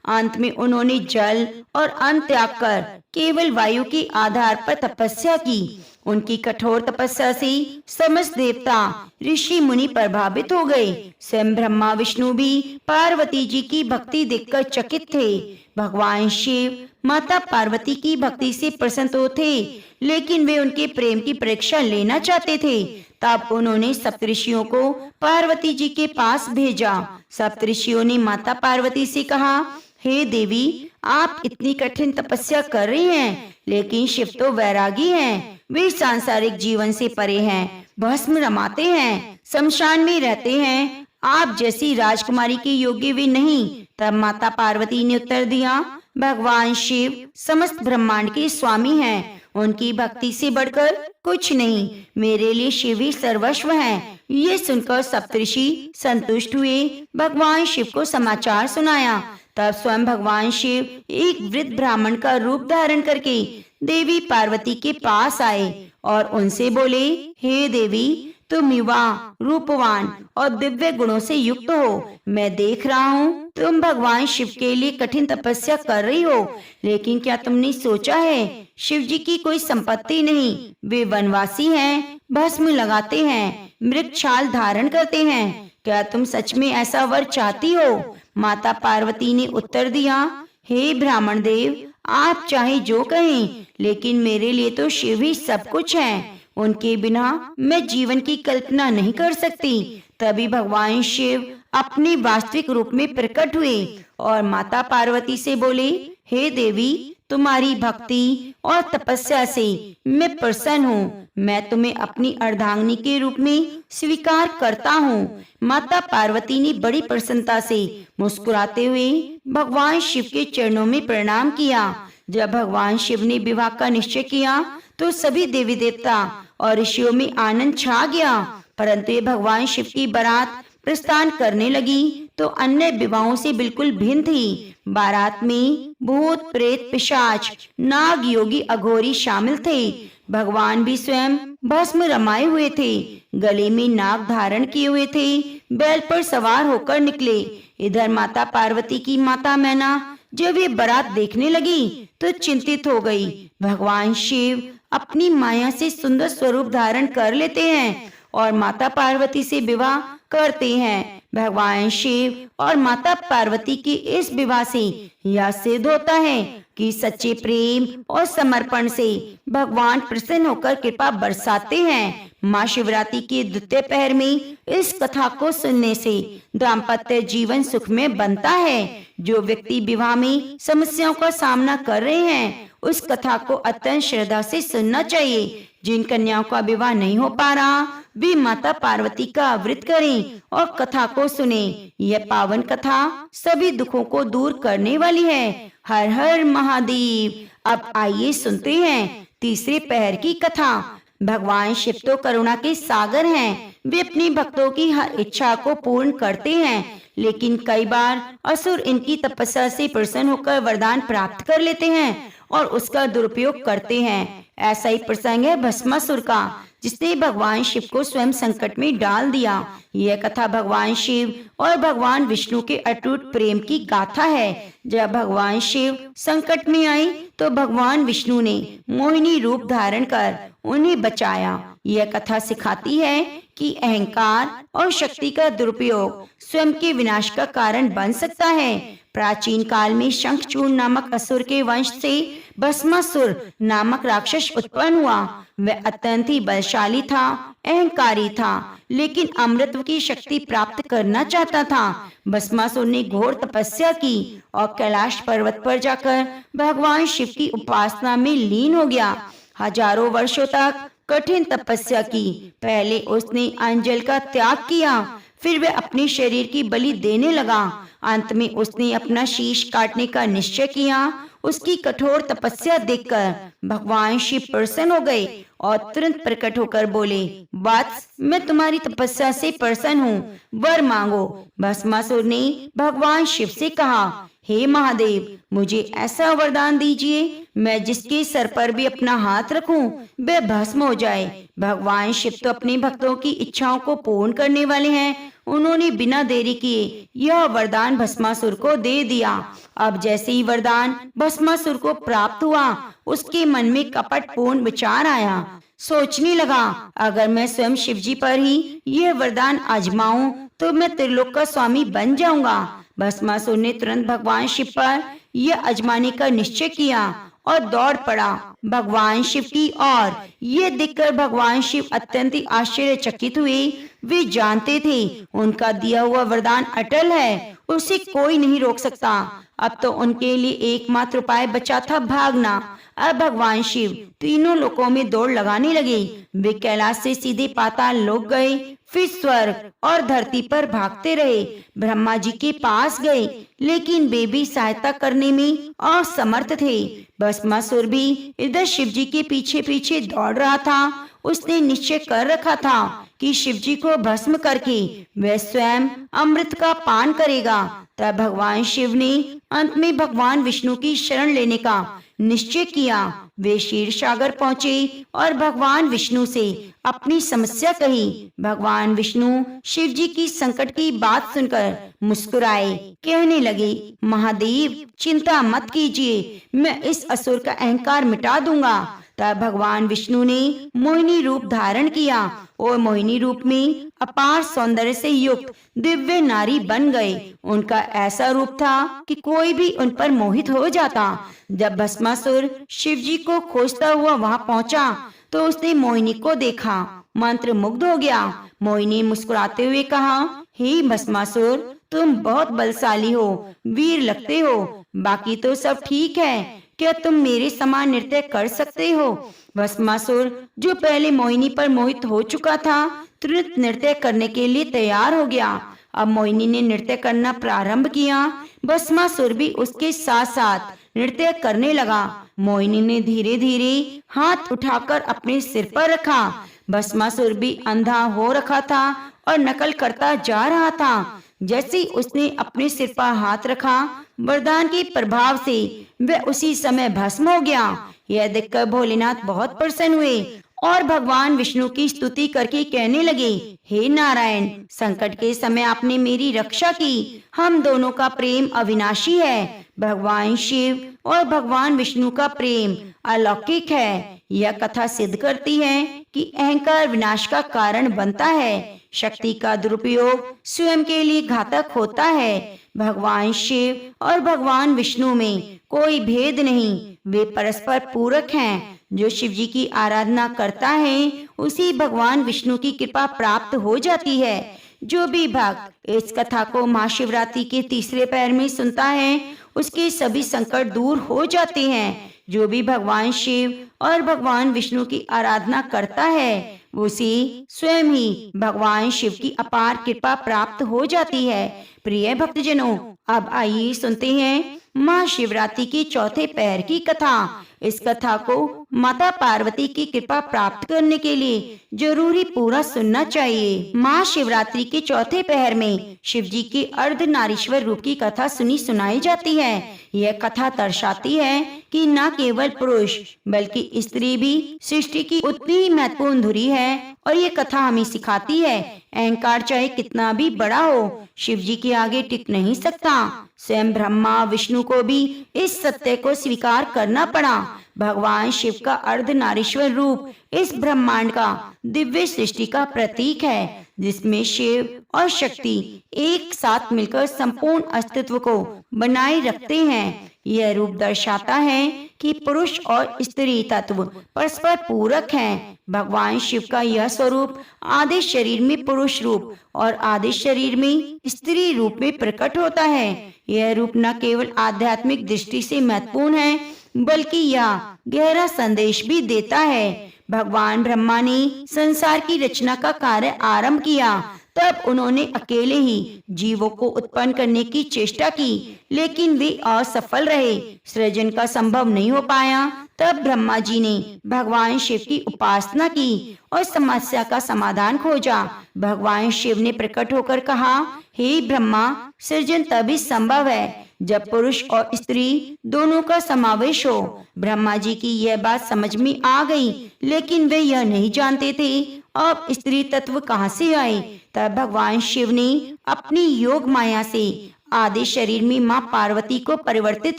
अंत में उन्होंने जल और अन्न त्याग कर केवल वायु के आधार पर तपस्या की। उनकी कठोर तपस्या से समस्त देवता ऋषि मुनि प्रभावित हो गए। स्वयं ब्रह्मा विष्णु भी पार्वती जी की भक्ति देखकर चकित थे। भगवान शिव माता पार्वती की भक्ति से प्रसन्न तो थे, लेकिन वे उनके प्रेम की परीक्षा लेना चाहते थे। तब उन्होंने सप्तऋषियों को पार्वती जी के पास भेजा। सप्तऋषियों ने माता पार्वती से कहा, हे देवी, आप इतनी कठिन तपस्या कर रही हैं, लेकिन शिव तो वैरागी हैं। वे सांसारिक जीवन से परे हैं, भस्म रमाते हैं, शमशान में रहते हैं। आप जैसी राजकुमारी के योग्य वे नहीं। तब माता पार्वती ने उत्तर दिया, भगवान शिव समस्त ब्रह्मांड के स्वामी हैं। उनकी भक्ति से बढ़कर कुछ नहीं। मेरे लिए शिव ही सर्वस्व हैं। ये सुनकर सप्तऋषि संतुष्ट हुए। भगवान शिव को समाचार सुनाया। तब स्वयं भगवान शिव एक वृद्ध ब्राह्मण का रूप धारण करके देवी पार्वती के पास आए और उनसे बोले, हे देवी, तुम युवा, रूपवान और दिव्य गुणों से युक्त हो। मैं देख रहा हूँ तुम भगवान शिव के लिए कठिन तपस्या कर रही हो, लेकिन क्या तुमने सोचा है शिव जी की कोई संपत्ति नहीं। वे वनवासी हैं, भस्म लगाते हैं, मृग छाल धारण करते हैं। क्या तुम सच में ऐसा वर चाहती हो? माता पार्वती ने उत्तर दिया, हे ब्राह्मण देव, आप चाहे जो कहें, लेकिन मेरे लिए तो शिव ही सब कुछ है। उनके बिना मैं जीवन की कल्पना नहीं कर सकती। तभी भगवान शिव अपने वास्तविक रूप में प्रकट हुए और माता पार्वती से बोले, हे देवी, तुम्हारी भक्ति और तपस्या से मैं प्रसन्न हूँ। मैं तुम्हें अपनी अर्धांगिनी के रूप में स्वीकार करता हूँ। माता पार्वती ने बड़ी प्रसन्नता से मुस्कुराते हुए भगवान शिव के चरणों में प्रणाम किया। जब भगवान शिव ने विवाह का निश्चय किया तो सभी देवी देवता और ऋषियों में आनंद छा गया। परंतु ये भगवान शिव की बारात प्रस्थान करने लगी तो अन्य विवाहों से बिल्कुल भिन्न थी। बारात में भूत, प्रेत, पिशाच, नाग, योगी, अघोरी शामिल थे। भगवान भी स्वयं भस्म रमाए हुए थे, गले में नाग धारण किए हुए थे, बैल पर सवार होकर निकले। इधर माता पार्वती की माता मैना जब ये बारात देखने लगी तो चिंतित हो गई। भगवान शिव अपनी माया से सुंदर स्वरूप धारण कर लेते हैं और माता पार्वती से विवाह करते हैं। भगवान शिव और माता पार्वती की इस विवाह से यह सिद्ध होता है कि सच्चे प्रेम और समर्पण से भगवान प्रसन्न होकर कृपा बरसाते हैं। माँ शिवरात्रि के द्वितीय पहर में इस कथा को सुनने से दाम्पत्य जीवन सुख में बनता है। जो व्यक्ति विवाह में समस्याओं का सामना कर रहे हैं उस कथा को अत्यंत श्रद्धा से सुनना चाहिए। जिन कन्याओं का विवाह नहीं हो पा रहा वे माता पार्वती का व्रत करें और कथा को सुने। यह पावन कथा सभी दुखों को दूर करने वाली है। हर हर महादेव। अब आइए सुनते हैं तीसरे पहर की कथा। भगवान शिव तो करुणा के सागर हैं। वे अपने भक्तों की हर इच्छा को पूर्ण करते हैं, लेकिन कई बार असुर इनकी तपस्या से प्रसन्न होकर वरदान प्राप्त कर लेते हैं और उसका दुरुपयोग करते हैं। ऐसा ही प्रसंग है भस्मासुर का, जिसने भगवान शिव को स्वयं संकट में डाल दिया। यह कथा भगवान शिव और भगवान विष्णु के अटूट प्रेम की गाथा है। जब भगवान शिव संकट में आए तो भगवान विष्णु ने मोहिनी रूप धारण कर उन्हें बचाया। यह कथा सिखाती है कि अहंकार और शक्ति का दुरुपयोग स्वयं के विनाश का कारण बन सकता है। प्राचीन काल में शंखचूर्ण नामक असुर के वंश से भस्मासुर नामक राक्षस उत्पन्न हुआ। वह अत्यंत ही बलशाली था, अहंकारी था, लेकिन अमृत की शक्ति प्राप्त करना चाहता था। भस्मासुर ने घोर तपस्या की और कैलाश पर्वत पर जाकर भगवान शिव की उपासना में लीन हो गया। हजारों वर्षों तक कठिन तपस्या की। पहले उसने अंजल का त्याग किया, फिर वह अपने शरीर की बलि देने लगा। अंत में उसने अपना शीश काटने का निश्चय किया। उसकी कठोर तपस्या देखकर भगवान शिव प्रसन्न हो गए और तुरंत प्रकट होकर बोले, वत्स, मैं तुम्हारी तपस्या से प्रसन्न हूँ, वर मांगो। भस्मासुर ने भगवान शिव से कहा, हे महादेव, मुझे ऐसा वरदान दीजिए मैं जिसके सर पर भी अपना हाथ रखूं वह भस्म हो जाए। भगवान शिव तो अपने भक्तों की इच्छाओं को पूर्ण करने वाले हैं। उन्होंने बिना देरी किए यह वरदान भस्मासुर को दे दिया। अब जैसे ही वरदान भस्मासुर को प्राप्त हुआ, उसके मन में कपटपूर्ण विचार आया। सोचने लगा, अगर मैं स्वयं शिवजी पर ही यह वरदान आजमाऊं तो मैं त्रिलोक का स्वामी बन जाऊंगा। भस्मासुर ने तुरंत भगवान शिव पर यह आजमाने का निश्चय किया और दौड़ पड़ा भगवान शिव की ओर। ये देखकर भगवान शिव अत्यंत ही आश्चर्यचकित हुए। वे जानते थे उनका दिया हुआ वरदान अटल है, उसे कोई नहीं रोक सकता। अब तो उनके लिए एकमात्र उपाय बचा था भागना। अब भगवान शिव तीनों लोकों में दौड़ लगाने लगे। वे कैलाश से सीधे पाताल लोक गए, फिर स्वर्ग और धरती पर भागते रहे। ब्रह्मा जी के पास गए, लेकिन वे भी सहायता करने में असमर्थ थे। भस्मासुर भी इधर शिव जी के पीछे पीछे दौड़ रहा था। उसने निश्चय कर रखा था कि शिव जी को भस्म करके वह स्वयं अमृत का पान करेगा। तब भगवान शिव ने अंत में भगवान विष्णु की शरण लेने का निश्चय किया। वे क्षीर सागर पहुँचे और भगवान विष्णु से अपनी समस्या कही। भगवान विष्णु शिव जी की संकट की बात सुनकर मुस्कुराए, कहने लगे, महादेव, चिंता मत कीजिए, मैं इस असुर का अहंकार मिटा दूंगा। तब भगवान विष्णु ने मोहिनी रूप धारण किया और मोहिनी रूप में अपार सौंदर्य से युक्त दिव्य नारी बन गए। उनका ऐसा रूप था कि कोई भी उन पर मोहित हो जाता। जब भस्मासुर शिव जी को खोजता हुआ वहां पहुंचा तो उसने मोहिनी को देखा, मंत्र मुग्ध हो गया। मोहिनी मुस्कुराते हुए कहा, हे भस्मासुर, तुम बहुत बलशाली हो, वीर लगते हो, बाकी तो सब ठीक है, क्या तुम मेरे समान नृत्य कर सकते हो? भस्मासुर, जो पहले मोहिनी पर मोहित हो चुका था, तुरंत नृत्य करने के लिए तैयार हो गया। अब मोहिनी ने नृत्य करना प्रारंभ किया। भस्मासुर भी उसके साथ साथ नृत्य करने लगा। मोहिनी ने धीरे धीरे हाथ उठाकर अपने सिर पर रखा। भस्मासुर भी अंधा हो रखा था और नकल करता जा रहा था। जैसे उसने अपने सिर पर हाथ रखा, वरदान के प्रभाव से वह उसी समय भस्म हो गया। यह देखकर भोलेनाथ बहुत प्रसन्न हुए और भगवान विष्णु की स्तुति करके कहने लगे, हे नारायण, संकट के समय आपने मेरी रक्षा की। हम दोनों का प्रेम अविनाशी है। भगवान शिव और भगवान विष्णु का प्रेम अलौकिक है। यह कथा सिद्ध करती है कि अहंकार विनाश का कारण बनता है। शक्ति का दुरुपयोग स्वयं के लिए घातक होता है। भगवान शिव और भगवान विष्णु में कोई भेद नहीं, वे परस्पर पूरक हैं। जो शिव जी की आराधना करता है उसी भगवान विष्णु की कृपा प्राप्त हो जाती है। जो भी भक्त इस कथा को महाशिवरात्रि के तीसरे पैर में सुनता है उसके सभी संकट दूर हो जाते हैं। जो भी भगवान शिव और भगवान विष्णु की आराधना करता है उसे स्वयं ही भगवान शिव की अपार कृपा प्राप्त हो जाती है। प्रिय भक्तजनों, अब आइए सुनते हैं महाशिवरात्रि के चौथे पहर की कथा। इस कथा को माता पार्वती की कृपा प्राप्त करने के लिए जरूरी पूरा सुनना चाहिए। महाशिवरात्रि के चौथे पहर में शिव जी के अर्धनारीश्वर रूप की कथा सुनाई जाती है। यह कथा दर्शाती है कि न केवल पुरुष बल्कि स्त्री भी सृष्टि की उतनी ही महत्वपूर्ण धुरी है। और ये कथा हमें सिखाती है अहंकार चाहे कितना भी बड़ा हो, शिव जी के आगे टिक नहीं सकता। स्वयं ब्रह्मा विष्णु को भी इस सत्य को स्वीकार करना पड़ा। भगवान शिव का अर्धनारीश्वर रूप इस ब्रह्मांड का दिव्य सृष्टि का प्रतीक है, जिसमें शिव और शक्ति एक साथ मिलकर संपूर्ण अस्तित्व को बनाए रखते हैं। यह रूप दर्शाता है कि पुरुष और स्त्री तत्व परस्पर पूरक हैं। भगवान शिव का यह स्वरूप आधे शरीर में पुरुष रूप और आधे शरीर में स्त्री रूप में प्रकट होता है। यह रूप न केवल आध्यात्मिक दृष्टि से महत्वपूर्ण है, बल्कि यह गहरा संदेश भी देता है। भगवान ब्रह्मा ने संसार की रचना का कार्य आरंभ किया, तब उन्होंने अकेले ही जीवों को उत्पन्न करने की चेष्टा की, लेकिन वे असफल रहे। सृजन का संभव नहीं हो पाया। तब ब्रह्मा जी ने भगवान शिव की उपासना की और समस्या का समाधान खोजा। भगवान शिव ने प्रकट होकर कहा, हे ब्रह्मा, सृजन तभी संभव है जब पुरुष और स्त्री दोनों का समावेश हो। ब्रह्मा जी की यह बात समझ में आ गई, लेकिन वे यह नहीं जानते थे अब स्त्री तत्व कहाँ से आए। तब भगवान शिव ने अपनी योग माया से आधे शरीर में माँ पार्वती को परिवर्तित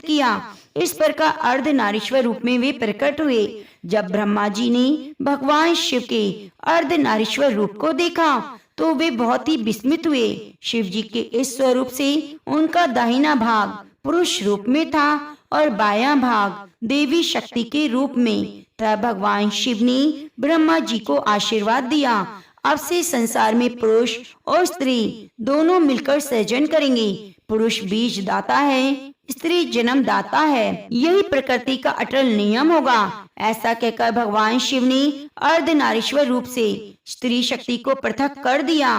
किया। इस प्रकार अर्धनारीश्वर रूप में वे प्रकट हुए। जब ब्रह्मा जी ने भगवान शिव के अर्धनारीश्वर रूप को देखा तो वे बहुत ही विस्मित हुए। शिव जी के इस स्वरूप से उनका दाहिना भाग पुरुष रूप में था और बायां भाग देवी शक्ति के रूप में। तब भगवान शिव ने ब्रह्मा जी को आशीर्वाद दिया, अब से संसार में पुरुष और स्त्री दोनों मिलकर सृजन करेंगे। पुरुष बीज दाता है, स्त्री जन्म दाता है, यही प्रकृति का अटल नियम होगा। ऐसा कहकर भगवान शिव ने अर्धनारीश्वर रूप से स्त्री शक्ति को पृथक कर दिया।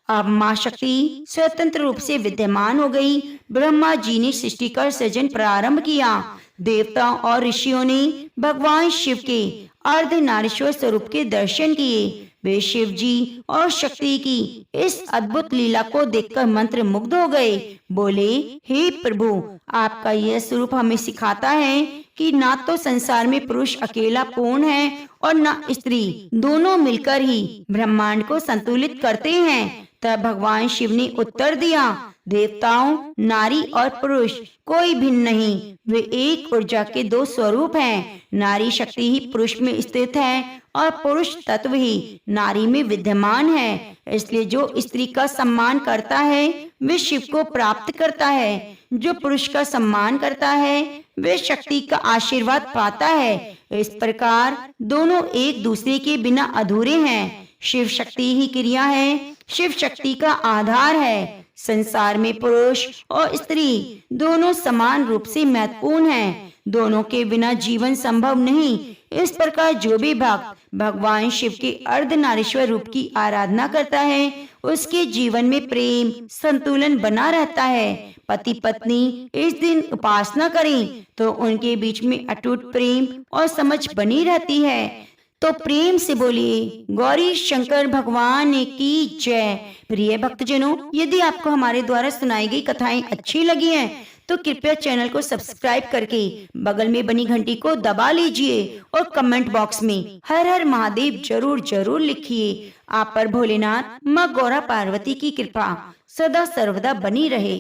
अब माँ शक्ति स्वतंत्र रूप से विद्यमान हो गई। ब्रह्मा जी ने सृष्टि का सृजन प्रारंभ किया। देवताओं और ऋषियों ने भगवान शिव के अर्धनारीश्वर स्वरूप के दर्शन किए। वे शिव जी और शक्ति की इस अद्भुत लीला को देखकर मंत्र मुग्ध हो गए। बोले, हे प्रभु, आपका यह स्वरूप हमें सिखाता है कि ना तो संसार में पुरुष अकेला पूर्ण है और न स्त्री, दोनों मिलकर ही ब्रह्मांड को संतुलित करते हैं। तब भगवान शिव ने उत्तर दिया, देवताओं, नारी और पुरुष कोई भिन्न नहीं, वे एक ऊर्जा के दो स्वरूप हैं। नारी शक्ति ही पुरुष में स्थित है और पुरुष तत्व ही नारी में विद्यमान है। इसलिए जो स्त्री का सम्मान करता है वे शिव को प्राप्त करता है, जो पुरुष का सम्मान करता है वे शक्ति का आशीर्वाद पाता है। इस प्रकार दोनों एक दूसरे के बिना अधूरे हैं। शिव शक्ति ही क्रिया है, शिव शक्ति का आधार है। संसार में पुरुष और स्त्री दोनों समान रूप से महत्वपूर्ण हैं। दोनों के बिना जीवन संभव नहीं। इस प्रकार जो भी भक्त भगवान शिव के अर्धनारीश्वर रूप की आराधना करता है, उसके जीवन में प्रेम संतुलन बना रहता है। पति पत्नी इस दिन उपासना करें तो उनके बीच में अटूट प्रेम और समझ बनी रहती है। तो प्रेम से बोलिए गौरी शंकर भगवान की जय। प्रिय भक्तजनों, यदि आपको हमारे द्वारा सुनाई गई कथाएं अच्छी लगी हैं, तो कृपया चैनल को सब्सक्राइब करके बगल में बनी घंटी को दबा लीजिए और कमेंट बॉक्स में हर हर महादेव जरूर जरूर लिखिए। आप पर भोलेनाथ माँ गौरा पार्वती की कृपा सदा सर्वदा बनी रहे।